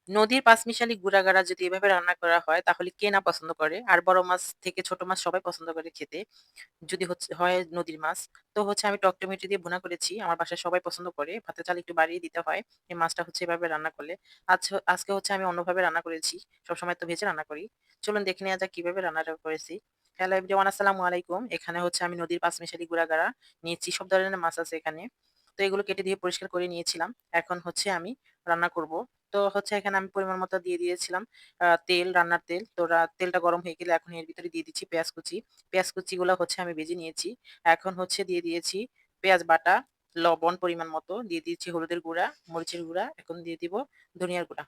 নদীর পাঁচমিশালি গুড়া-গাড়া যদি এভাবে রান্না করা হয় তাহলে কে না পছন্দ করে? আর বড় মাছ থেকে ছোট মাছ সবাই পছন্দ করে খেতে। যদি হয় নদীর মাছ। তো আমি টক টমেটো দিয়ে ভুনা করেছি। আমার বাসায় সবাই পছন্দ করে। ভাতের চাল একটু বাড়িয়ে দিতে হয়। এই মাছটা এভাবে রান্না করলে। আজকে আমি অন্যভাবে রান্না করেছি। সবসময় তো ভেজে রান্না করি। চলুন দেখে নেওয়া যাক কিভাবে রান্নাটা করেছি। হ্যালো এভরিওয়ান আসসালামু আলাইকুম। এখানে আমি নদীর পাঁচমিশালি গুড়া-গাড়া নিয়েছি। সব ধরনের মাছ আছে এখানে। তো এগুলো কেটে দিয়ে পরিষ্কার করে নিয়েছিলাম। এখন আমি রান্না করব। তো এখানে আমি পরিমাণ মতো দিয়ে দিয়েছিলাম তেল, রান্নার তেল। তো তেলটা গরম হয়ে গেলে এখন এর ভিতরে দিয়ে দিচ্ছি পেঁয়াজ কুচি। পেঁয়াজ কুচিগুলা আমি ভেজে নিয়েছি। এখন দিয়ে দিয়েছি পেঁয়াজ বাটা, লবণ পরিমাণ মতো, দিয়ে দিয়েছি হলুদের গুঁড়া, মরিচের গুঁড়া, এখন দিয়ে দিব ধনিয়ার গুঁড়া।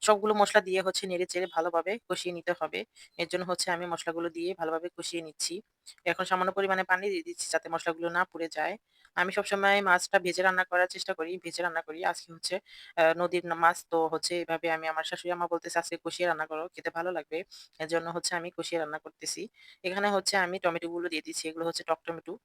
সবগুলো মসলা দিয়ে নেড়ে-চেড়ে ভালোভাবে কষিয়ে নিতে হবে। এর জন্য আমি মসলাগুলো দিয়ে ভালোভাবে কষিয়ে নিচ্ছি। এখন সামান্য পরিমাণে পানি দিয়ে দিচ্ছি যাতে মসলাগুলো না পুড়ে যায়। আমি সবসময় মাছটা ভেজে রান্না করার চেষ্টা করি, ভেজে রান্না করি। আজকে নদীর মাছ তো এভাবে আমি আমার শাশুড়ি আম্মা বলতেছে, "আজকে কষিয়ে রান্না করো, খেতে ভালো লাগবে।" এজন্য আমি কষিয়ে রান্না করতেছি। এখানে আমি টমেটোগুলো দিয়ে দিচ্ছি। এগুলো টক টমেটো।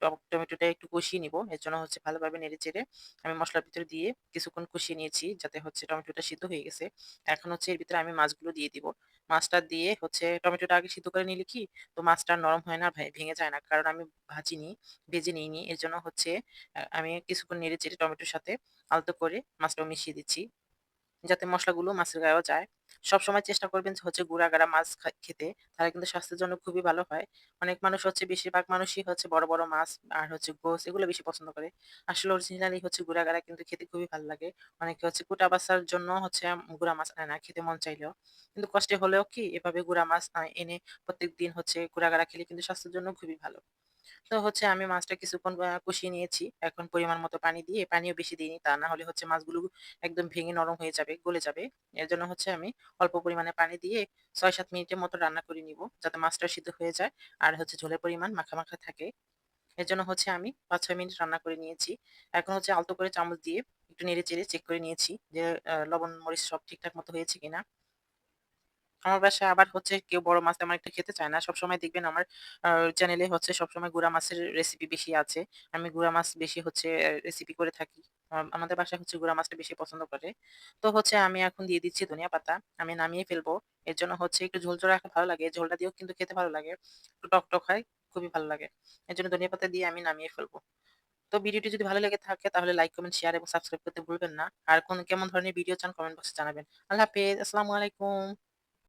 টক টমেটোটা একটু কষিয়ে নিব। এর জন্য ভালোভাবে নেড়ে-চেড়ে আমি মসলার ভিতরে দিয়ে কিছুক্ষণ কষিয়ে নিয়েছি যাতে টমেটোটা সিদ্ধ হয়ে গেছে। এখন এর ভিতরে আমি মাছগুলো দিয়ে দিব। মাছটা দিয়ে টমেটোটা আগে সিদ্ধ করে নিলে কি তো মাছটা আর নরম হয় না, ভেঙে যায় না। কারণ আমি ভাজিনি, ভেজে নিইনি। এর জন্য আমি কিছুক্ষণ নেড়ে-চেড়ে টমেটোর সাথে আলতো করে মাছটাও মিশিয়ে দিচ্ছি। যাতে মসলাগুলো মাছের গায়েও যায়। সবসময় চেষ্টা করবেন যে গুঁড়া-গাড়া মাছ খেতে। তাহলে কিন্তু স্বাস্থ্যের জন্য খুবই ভালো হয়। অনেক মানুষ বেশিরভাগ মানুষই বড়, বড় মাছ আর গোস এগুলো বেশি পছন্দ করে। আসলে অরিজিনালি গুঁড়া-গাড়া কিন্তু খেতে খুবই ভালো লাগে। অনেকে কুটা বাছার জন্য গুঁড়া মাছ আনে না খেতে মন চাইলেও। কিন্তু কষ্টে হলেও কি এভাবে গুঁড়া মাছ এনে প্রত্যেকদিন গুঁড়া-গাড়া খেলে কিন্তু স্বাস্থ্যের জন্য খুবই ভালো। তো আমি মাছটা কিছুক্ষণ কষিয়ে নিয়েছি। এখন পরিমাণ মতো পানি দিয়ে, পানিও বেশি দিইনি। তা না হলে মাছগুলো একদম ভেঙে নরম হয়ে যাবে, গলে যাবে। এর জন্য আমি অল্প পরিমাণে পানি দিয়ে ৬-৭ মিনিটের মতো রান্না করে নিব। যাতে মাছটা সিদ্ধ হয়ে যায় আর ঝোলের পরিমাণ মাখা, মাখা থাকে। এর জন্য আমি ৫-৬ মিনিট রান্না করে নিয়েছি। এখন আলতো করে চামচ দিয়ে একটু নেড়ে-চেড়ে চেক করে নিয়েছি যে লবণ, মরিচ সব ঠিকঠাক মতো হয়েছে কিনা। আমার বাসায় আবার কেউ বড় মাছ তেমন একটা খেতে চায় না। সবসময় দেখবেন আমার আ চ্যানেলে সবসময় গুড়া মাছের রেসিপি বেশি আছে। আমি গুড়া মাছ বেশি রেসিপি করে থাকি। আমাদের বাসায় গুড়া মাছটা বেশি পছন্দ করে। তো আমি এখন দিয়ে দিচ্ছি ধনিয়া পাতা। আমি নামিয়ে ফেলবো। এর জন্য একটু ঝোল রাখা ভালো লাগে। ঝোলটা দিয়েও কিন্তু খেতে ভালো লাগে। একটু টক হয়, খুবই ভালো লাগে। এর জন্য ধনিয়া পাতা দিয়ে আমি নামিয়ে ফেলবো। তো ভিডিওটি যদি ভালো লেগে থাকে তাহলে লাইক, কমেন্ট, শেয়ার এবং সাবস্ক্রাইব করতে ভুলবেন না। আর কেমন ধরনের ভিডিও চান কমেন্ট বক্সে জানাবেন। আল্লাহ হাফেজ। আসসালামু আলাইকুম।